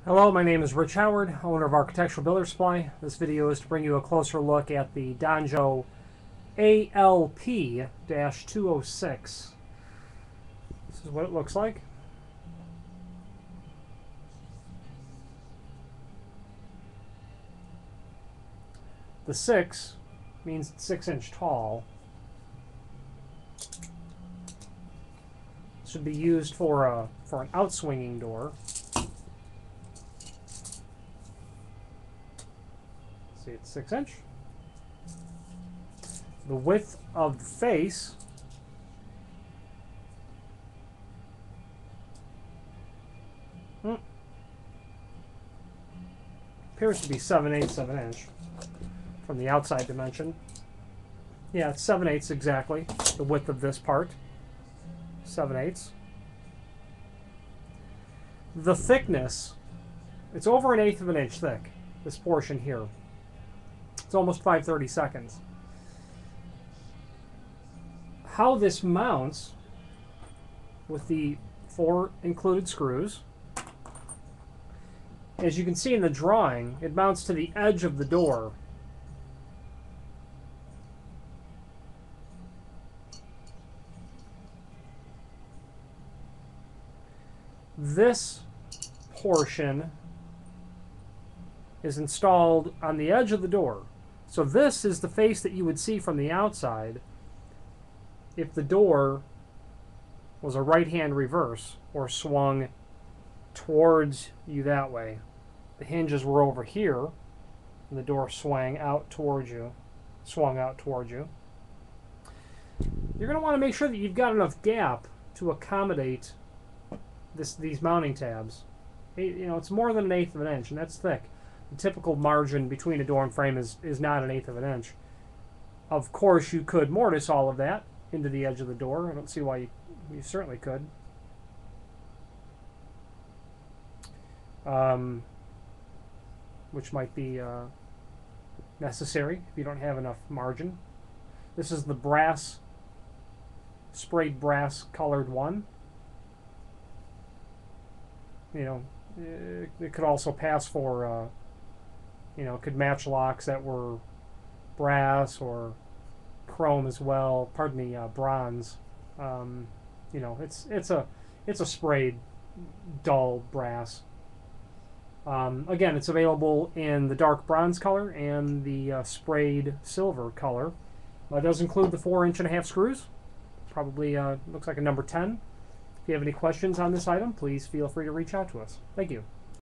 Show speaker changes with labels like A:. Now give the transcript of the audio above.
A: Hello, my name is Rich Howard, owner of Architectural Builder Supply. This video is to bring you a closer look at the Donjo ALP-206. This is what it looks like. The 6 means it's 6-inch tall. Should be used for an outswinging door. See, it's 6-inch. The width of the face appears to be 7/8 of an inch from the outside dimension. Yeah, it's 7/8 exactly, the width of this part. 7/8. The thickness, it's over 1/8 of an inch thick, this portion here. It's almost 5/32. How this mounts with the 4 included screws, as you can see in the drawing, it mounts to the edge of the door. This portion is installed on the edge of the door. So this is the face that you would see from the outside if the door was a right-hand reverse or swung towards you that way. The hinges were over here, and the door swung out towards you. You're going to want to make sure that you've got enough gap to accommodate these mounting tabs. You know, it's more than 1/8 of an inch, and that's thick. The typical margin between a door and frame is not 1/8 of an inch. Of course, you could mortise all of that into the edge of the door. I don't see why you certainly could. Which might be necessary if you don't have enough margin. This is the brass, sprayed brass colored one. You know, it could also pass for, you know, it could match locks that were brass or chrome as well. Pardon me, bronze. You know, it's a sprayed dull brass. Again, it's available in the dark bronze color and the sprayed silver color. It does include the 4.5-inch screws. Probably looks like a number 10. If you have any questions on this item, please feel free to reach out to us. Thank you.